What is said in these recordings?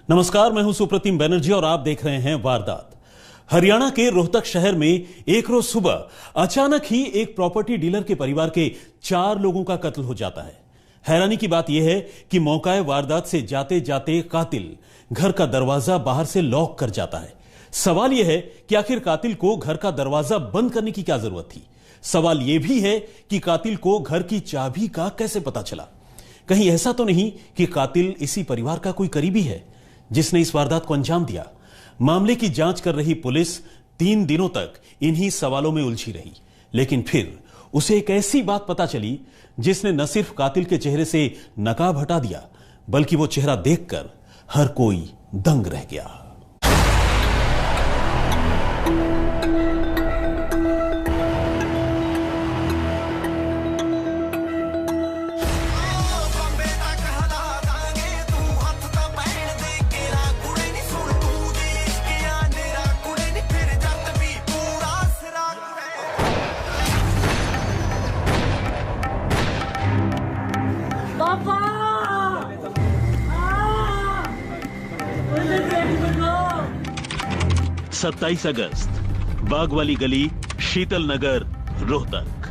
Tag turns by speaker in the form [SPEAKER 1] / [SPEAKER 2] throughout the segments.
[SPEAKER 1] नमस्कार, मैं हूं सुप्रतिम बनर्जी और आप देख रहे हैं वारदात। हरियाणा के रोहतक शहर में एक रोज सुबह अचानक ही एक प्रॉपर्टी डीलर के परिवार के 4 लोगों का कत्ल हो जाता है। हैरानी की बात यह है कि मौकाए वारदात से जाते जाते कातिल घर का दरवाजा बाहर से लॉक कर जाता है। सवाल यह है कि आखिर कातिल को घर का दरवाजा बंद करने की क्या जरूरत थी। सवाल यह भी है कि कातिल को घर की चाबी का कैसे पता चला। कहीं ऐसा तो नहीं कि कातिल इसी परिवार का कोई करीबी है जिसने इस वारदात को अंजाम दिया। मामले की जांच कर रही पुलिस 3 दिनों तक इन्हीं सवालों में उलझी रही, लेकिन फिर उसे एक ऐसी बात पता चली जिसने न सिर्फ कातिल के चेहरे से नकाब हटा दिया, बल्कि वो चेहरा देखकर हर कोई दंग रह गया। सत्ताईस अगस्त, बाग वाली गली, शीतल नगर, रोहतक।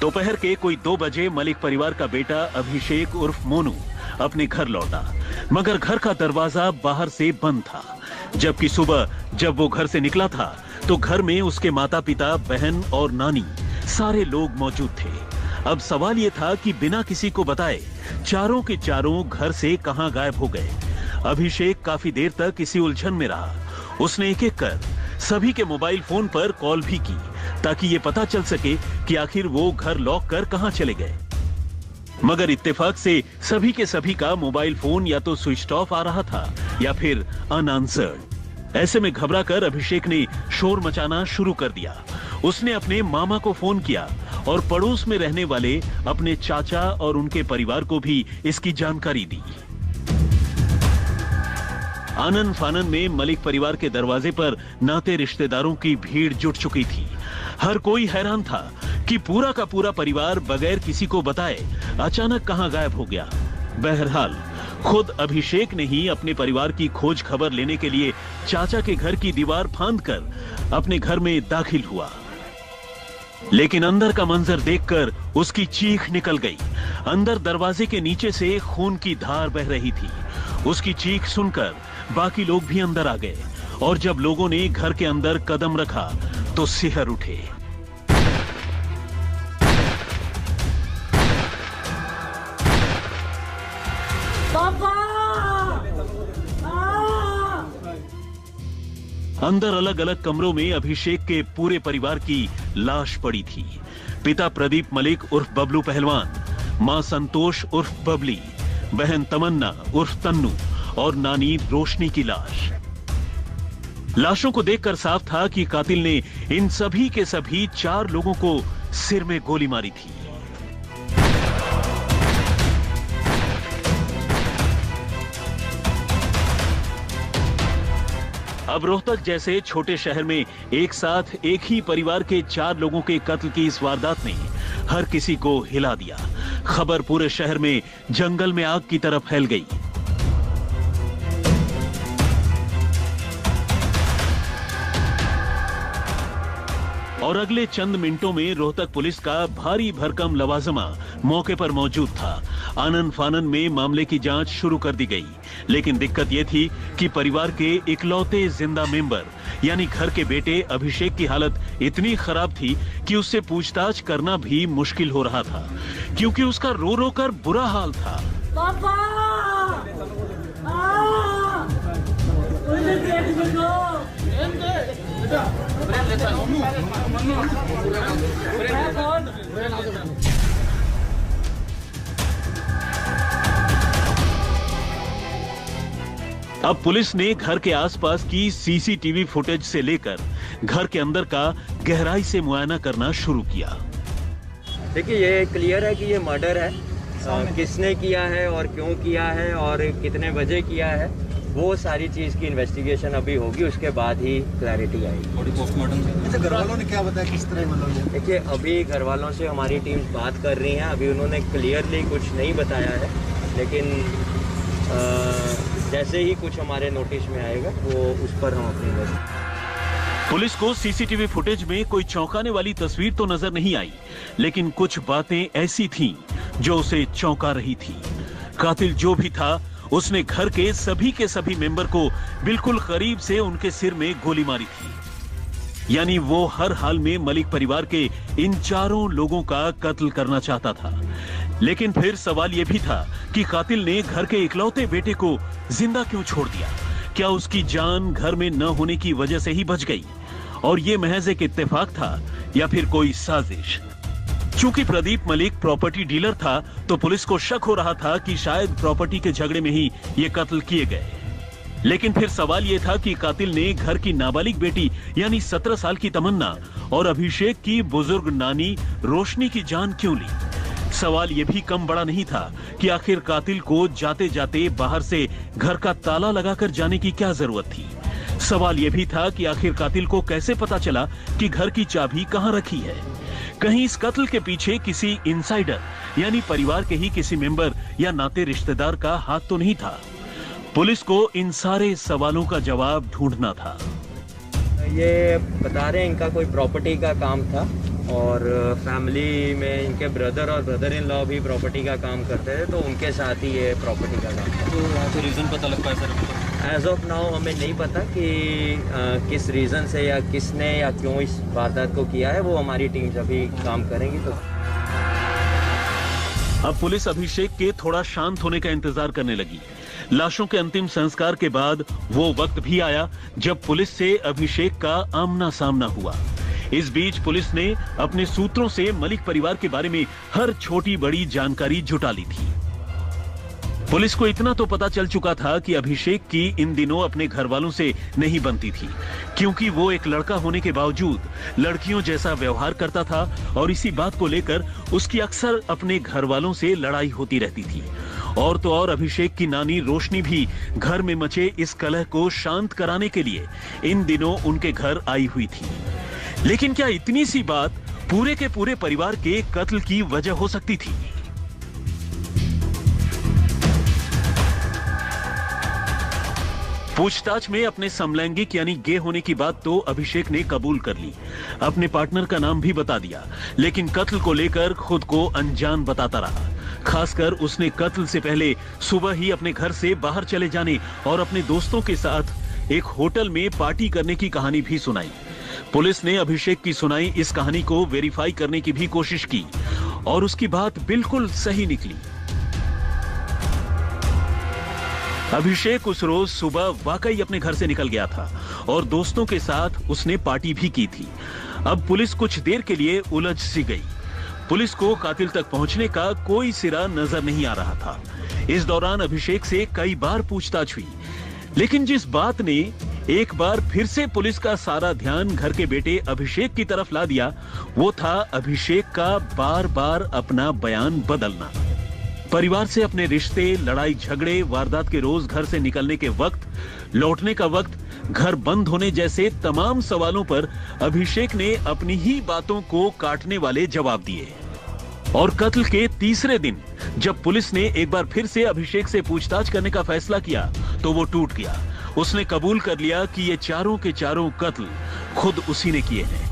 [SPEAKER 1] दोपहर के कोई 2 बजे मलिक परिवार का बेटा अभिषेक उर्फ मोनू अपने घर लौटा, मगर घर का दरवाजा बाहर से बंद था। जबकि सुबह जब वो घर से निकला था तो घर में उसके माता पिता, बहन और नानी सारे लोग मौजूद थे। अब सवाल यह था कि बिना किसी को बताए चारों के चारों घर से कहां गायब हो गए। अभिषेक काफी देर तक इसी उलझन में रहा। उसने एक एक कर सभी के मोबाइल फोन पर कॉल भी की ताकि ये पता चल सके कि आखिर वो घर लॉक कर कहां चले गए, मगर इत्तेफाक से सभी के सभी का मोबाइल फोन या तो स्विच ऑफ आ रहा था या फिर अनआंसर्ड। ऐसे में घबराकर अभिषेक ने शोर मचाना शुरू कर दिया। उसने अपने मामा को फोन किया और पड़ोस में रहने वाले अपने चाचा और उनके परिवार को भी इसकी जानकारी दी। आनन फानन में मलिक परिवार के दरवाजे पर नाते रिश्तेदारों की भीड़ जुट चुकी थी। हर कोई हैरान था कि पूरा का पूरा परिवार बगैर किसी को बताए अचानक कहां गायब हो गया। बहरहाल खुद अभिषेक ने ही अपने परिवार की खोज खबर लेने के लिए चाचा के घर की दीवार फांदकर अपने घर में दाखिल हुआ, लेकिन अंदर का मंजर देखकर उसकी चीख निकल गई। अंदर दरवाजे के नीचे से खून की धार बह रही थी। उसकी चीख सुनकर बाकी लोग भी अंदर आ गए और जब लोगों ने घर के अंदर कदम रखा तो सिहर उठे। पापा! अंदर अलग अलग कमरों में अभिषेक के पूरे परिवार की लाश पड़ी थी। पिता प्रदीप मलिक उर्फ बबलू पहलवान, मां संतोष उर्फ बबली, बहन तमन्ना उर्फ तन्नू और नानी रोशनी की लाश। लाशों को देखकर साफ था कि कातिल ने इन सभी के सभी 4 लोगों को सिर में गोली मारी थी। अब रोहतक जैसे छोटे शहर में एक साथ एक ही परिवार के 4 लोगों के कत्ल की इस वारदात ने हर किसी को हिला दिया। खबर पूरे शहर में जंगल में आग की तरह फैल गई। और अगले चंद मिनटों में रोहतक पुलिस का भारी भरकम लवाजमा मौके पर मौजूद था। आनन फानन में मामले की जांच शुरू कर दी गई, लेकिन दिक्कत यह थी कि परिवार के इकलौते जिंदा मेंबर यानी घर के बेटे अभिषेक की हालत इतनी खराब थी कि उससे पूछताछ करना भी मुश्किल हो रहा था, क्योंकि उसका रो रो कर बुरा हाल था। पापा! अब पुलिस ने घर के आसपास की सीसीटीवी फुटेज से लेकर घर के अंदर का गहराई से मुआयना करना शुरू किया।
[SPEAKER 2] देखिए, ये क्लियर है कि ये मर्डर है। किसने किया है और क्यों किया है और कितने बजे किया है, वो सारी चीज़ की इन्वेस्टिगेशन अभी होगी, उसके बाद ही क्लैरिटी आएगी।
[SPEAKER 3] पोस्टमार्टम घर वालों ने क्या बताया, किस तरह मतलब?
[SPEAKER 2] देखिए, अभी घर वालों से हमारी टीम बात कर रही है। अभी उन्होंने क्लियरली कुछ नहीं बताया है, लेकिन जैसे ही कुछ हमारे नोटिस में आएगा वो उस पर हम अपनी
[SPEAKER 1] पुलिस को सीसीटीवी फुटेज में कोई चौंकाने वाली तस्वीर तो नजर नहीं आई, लेकिन कुछ बातें ऐसी थीं जो उसे चौंका रही थी। कातिल जो भी था, उसने घर के सभी मेंबर को बिल्कुल करीब से उनके सिर में गोली मारी थी। यानी वो हर हाल में मलिक परिवार के इन चारों लोगों का कत्ल करना चाहता था। लेकिन फिर सवाल यह भी था कि कातिल ने घर के इकलौते बेटे को जिंदा क्यों छोड़ दिया? क्या उसकी जान घर में न होने की वजह से ही बच गई और ये महज एक इत्तेफाक था या फिर कोई साजिश? चूंकि प्रदीप मलिक प्रॉपर्टी डीलर था, तो पुलिस को शक हो रहा था कि शायद प्रॉपर्टी के झगड़े में ही ये कत्ल किए गए। लेकिन फिर सवाल ये था कि कातिल ने घर की नाबालिग बेटी यानी 17 साल की तमन्ना और अभिषेक की बुजुर्ग नानी रोशनी की जान क्यों ली? सवाल यह भी कम बड़ा नहीं था कि आखिर कातिल को जाते जाते बाहर से घर का ताला लगाकर जाने की क्या जरूरत थी? सवाल यह भी था कि आखिर कातिल को कैसे पता चला कि घर की चाबी कहां रखी है? कहीं इस कत्ल के पीछे किसी इनसाइडर यानी परिवार के ही किसी मेंबर या नाते रिश्तेदार का हाथ तो नहीं था? पुलिस को इन सारे सवालों का जवाब ढूंढना था।
[SPEAKER 2] ये बता रहे हैं इनका कोई प्रॉपर्टी का काम था और फैमिली में इनके ब्रदर और ब्रदर इन लॉ भी प्रॉपर्टी का काम करते थे, तो उनके साथ ही ये प्रॉपर्टी का काम था।
[SPEAKER 4] तो वहाँ से रीज़न पता लग पाया सर?
[SPEAKER 2] एज ऑफ नाउ हमें नहीं पता कि किस रीज़न से या किसने या क्यों इस वारदात को किया है। वो हमारी टीम जब भी काम करेंगी तो।
[SPEAKER 1] अब पुलिस अभिषेक के थोड़ा शांत होने का इंतजार करने लगी। लाशों के अंतिम संस्कार के बाद वो वक्त भी आया जब पुलिस से अभिषेक का आमना सामना हुआ। इस बीच पुलिस ने अपने सूत्रों से मलिक परिवार के बारे में हर छोटी बड़ी जानकारी जुटा ली थी। पुलिस को इतना तो पता चल चुका था कि अभिषेक की इन दिनों अपने घर वालों से नहीं बनती थी, क्योंकि वो एक लड़का होने के बावजूद लड़कियों जैसा व्यवहार करता था और इसी बात को लेकर उसकी अक्सर अपने घर वालों से लड़ाई होती रहती थी। और तो और अभिषेक की नानी रोशनी भी घर में मचे इस कलह को शांत कराने के लिए इन दिनों उनके घर आई हुई थी। लेकिन क्या इतनी सी बात पूरे के पूरे परिवार के कत्ल की वजह हो सकती थी? पूछताछ में अपने समलैंगिक यानी गे होने की बात तो अभिषेक ने कबूल कर ली, अपने पार्टनर का नाम भी बता दिया, लेकिन कत्ल को लेकर खुद को अनजान बताता रहा। खासकर उसने कत्ल से पहले सुबह ही अपने घर से बाहर चले जाने और अपने दोस्तों के साथ एक होटल में पार्टी करने की कहानी भी सुनाई। पुलिस ने अभिषेक की सुनाई इस कहानी को वेरीफाई करने की भी कोशिश की और उसकी बात बिल्कुल सही निकली। अभिषेक उस रोज सुबह वाकई अपने घर से निकल गया था और दोस्तों के साथ उसने पार्टी भी की थी। अब पुलिस कुछ देर के लिए उलझ सी गई। पुलिस को कातिल तक पहुंचने का कोई सिरा नजर नहीं आ रहा था। इस दौरान अभिषेक से कई बार पूछताछ हुई, लेकिन जिस बात ने एक बार फिर से पुलिस का सारा ध्यान घर के बेटे अभिषेक की तरफ ला दिया, वो था अभिषेक का बार बार अपना बयान बदलना। परिवार से अपने रिश्ते, लड़ाई झगड़े, वारदात के रोज घर से निकलने के वक्त, लौटने का वक्त, घर बंद होने जैसे तमाम सवालों पर अभिषेक ने अपनी ही बातों को काटने वाले जवाब दिए। और कत्ल के तीसरे दिन जब पुलिस ने एक बार फिर से अभिषेक से पूछताछ करने का फैसला किया तो वो टूट गया। उसने कबूल कर लिया कि ये चारों के चारों कत्ल खुद उसी ने किए हैं।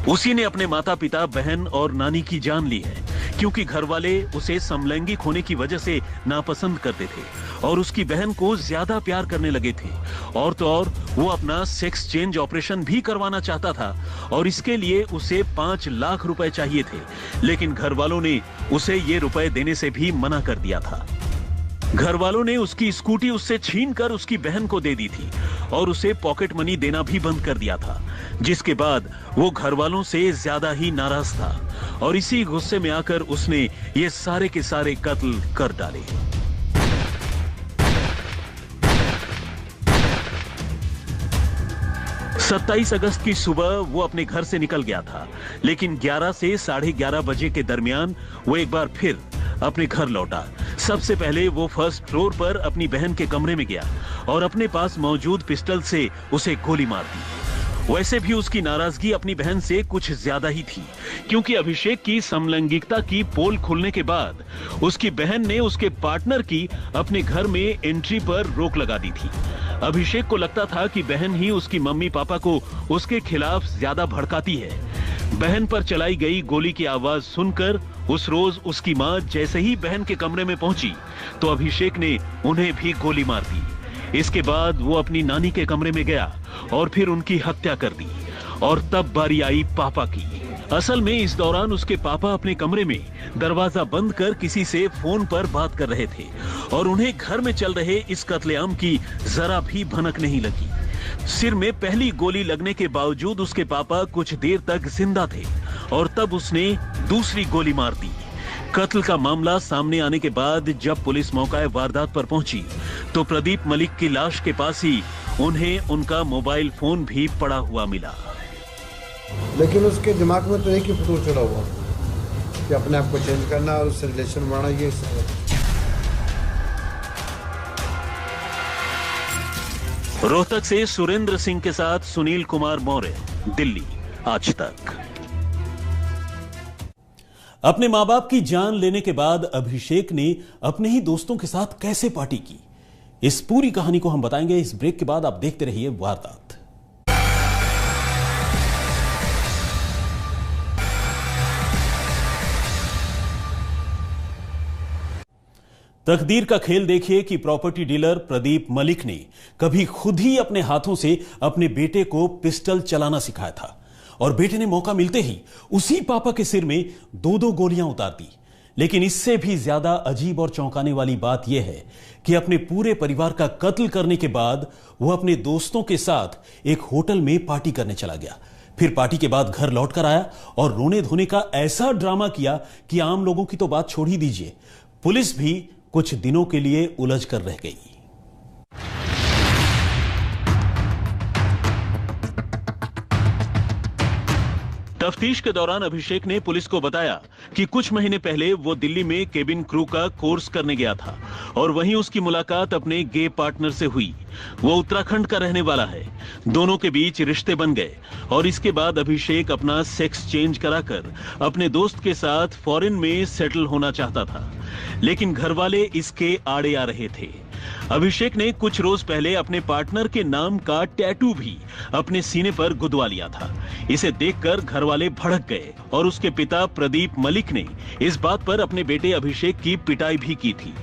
[SPEAKER 1] उसी ने अपने माता पिता, बहन और नानी की जान ली है, क्योंकि घर वाले उसे समलैंगिक होने की वजह से नापसंद करते थे और उसकी बहन को ज्यादा प्यार करने लगे थे। और तो और वो अपना सेक्स चेंज ऑपरेशन भी करवाना चाहता था और इसके लिए उसे 5 लाख रुपए चाहिए थे, लेकिन घर वालों ने उसे ये रुपए देने से भी मना कर दिया था। घर वालों ने उसकी स्कूटी उससे छीनकर उसकी बहन को दे दी थी और उसे पॉकेट मनी देना भी बंद कर दिया था, जिसके बाद वो घर वालों से ज्यादा ही नाराज था और इसी गुस्से में आकर उसने ये सारे के सारे कत्ल कर डाले। सत्ताईस अगस्त की सुबह वो अपने घर से निकल गया था, लेकिन 11 से 11:30 बजे के दरमियान वो एक बार फिर अपने घर लौटा। सबसे पहले वो फर्स्ट फ्लोर पर अपनी बहन के कमरे में गया और अपने पास मौजूद पिस्टल से उसे गोली मार दी। वैसे भी उसकी नाराजगी अपनी बहन से कुछ ज्यादा ही थी, क्योंकि अभिषेक की समलैंगिकता की पोल खुलने के बाद उसकी बहन ने उसके पार्टनर की अपने घर में एंट्री पर रोक लगा दी थी। अभिषेक को लगता था कि बहन ही उसकी मम्मी पापा को उसके खिलाफ ज्यादा भड़काती है। बहन पर चलाई गई गोली की आवाज सुनकर उस रोज उसकी मां जैसे ही बहन के कमरे में पहुंची तो अभिषेक ने उन्हें भी गोली मार दी। इसके बाद वो अपनी नानी के कमरे में गया और फिर उनकी हत्या कर दी। और तब बारी आई पापा की। असल में इस दौरान उसके पापा अपने कमरे में दरवाजा बंद कर किसी से फोन पर बात कर रहे थे और उन्हें घर में चल रहे इस कत्लेआम की जरा भी भनक नहीं लगी। सिर में पहली गोली लगने के बावजूद उसके पापा कुछ देर तक जिंदा थे और तब उसने दूसरी गोली मार दी। कत्ल का मामला सामने आने के बाद जब पुलिस मौका वारदात पर पहुंची तो प्रदीप मलिक की लाश के पास ही उन्हें उनका मोबाइल फोन भी पड़ा हुआ मिला।
[SPEAKER 3] लेकिन उसके दिमाग में तो एक ही फितूर चला हुआ कि अपने आप को चेंज करना और उससे रिलेशन बनाना। ये
[SPEAKER 1] रोहतक से सुरेंद्र सिंह के साथ सुनील कुमार मौर्य, दिल्ली, आज तक।
[SPEAKER 5] अपने मां बाप की जान लेने के बाद अभिषेक ने अपने ही दोस्तों के साथ कैसे पार्टी की, इस पूरी कहानी को हम बताएंगे इस ब्रेक के बाद। आप देखते रहिए वारदात। तकदीर का खेल देखिए कि प्रॉपर्टी डीलर प्रदीप मलिक ने कभी खुद ही अपने हाथों से अपने बेटे को पिस्टल चलाना सिखाया था और बेटे ने मौका मिलते ही उसी पापा के सिर में 2-2 गोलियां उतार दी। लेकिन इससे भी ज्यादा अजीब और चौंकाने वाली बात यह है कि अपने पूरे परिवार का कत्ल करने के बाद वो अपने दोस्तों के साथ एक होटल में पार्टी करने चला गया। फिर पार्टी के बाद घर लौटकर आया और रोने धोने का ऐसा ड्रामा किया कि आम लोगों की तो बात छोड़ ही दीजिए, पुलिस भी कुछ दिनों के लिए उलझ कर रह गई।
[SPEAKER 1] तफ्तीश के दौरान अभिषेक ने पुलिस को बताया कि कुछ महीने पहले वो दिल्ली में केबिन क्रू का कोर्स करने गया था और वहीं उसकी मुलाकात अपने गे पार्टनर से हुई। वो उत्तराखंड का रहने वाला है। दोनों के बीच रिश्ते बन गए और इसके बाद अभिषेक अपना सेक्स चेंज कराकर अपने दोस्त के साथ फॉरेन में सेटल होना चाहता था, लेकिन घर वाले इसके आड़े आ रहे थे। अभिषेक ने कुछ रोज पहले अपने पार्टनर के नाम का टैटू भी अपने सीने पर गुदवा लिया था। इसे देखकर घर वाले भड़क गए और उसके पिता प्रदीप मलिक ने इस बात पर अपने बेटे अभिषेक की पिटाई भी की थी।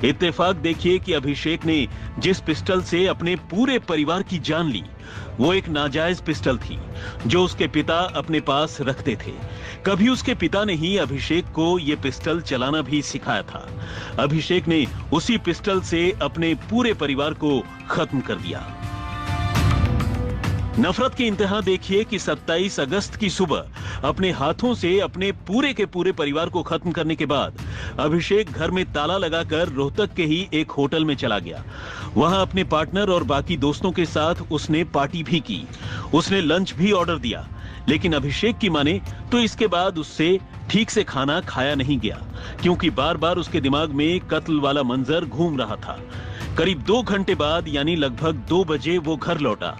[SPEAKER 1] इत्तेफाक देखिए कि अभिषेक ने जिस पिस्टल से अपने पूरे परिवार की जान ली वो एक नाजायज पिस्टल थी जो उसके पिता अपने पास रखते थे। कभी उसके पिता ने ही अभिषेक को यह पिस्टल चलाना भी सिखाया था। अभिषेक ने उसी पिस्टल से अपने पूरे परिवार को खत्म कर दिया। नफरत की इंतहा देखिए कि 27 अगस्त की सुबह अपने हाथों से अपने पूरे के पूरे परिवार को खत्म करने के बाद अभिषेक घर में ताला लगाकर रोहतक के ही एक होटल में चला गया। वहां अपने पार्टनर और बाकी दोस्तों के साथ उसने पार्टी भी की। उसने लंच भी ऑर्डर दिया, लेकिन अभिषेक की माने तो इसके बाद उससे ठीक से खाना खाया नहीं गया, क्योंकि बार बार उसके दिमाग में कत्ल वाला मंजर घूम रहा था। करीब 2 घंटे बाद यानी लगभग 2 बजे वो घर लौटा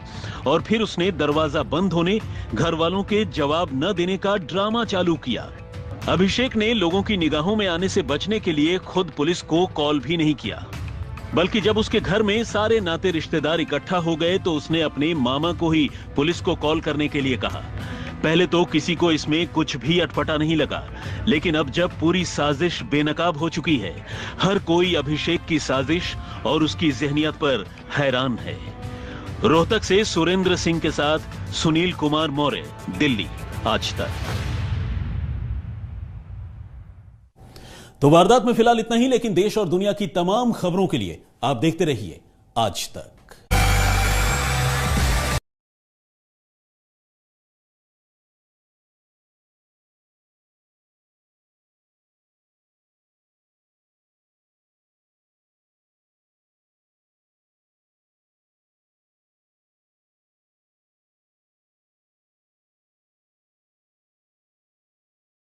[SPEAKER 1] और फिर उसने दरवाजा बंद होने, घर वालों के जवाब न देने का ड्रामा चालू किया। अभिषेक ने लोगों की निगाहों में आने से बचने के लिए खुद पुलिस को कॉल भी नहीं किया, बल्कि जब उसके घर में सारे नाते रिश्तेदार इकट्ठा हो गए तो उसने अपने मामा को ही पुलिस को कॉल करने के लिए कहा। पहले तो किसी को इसमें कुछ भी अटपटा नहीं लगा, लेकिन अब जब पूरी साजिश बेनकाब हो चुकी है, हर कोई अभिषेक की साजिश और उसकी ज़हनियत पर हैरान है। रोहतक से सुरेंद्र सिंह के साथ सुनील कुमार मौर्य, दिल्ली, आज तक।
[SPEAKER 5] तो वारदात में फिलहाल इतना ही, लेकिन देश और दुनिया की तमाम खबरों के लिए आप देखते रहिए आज तक।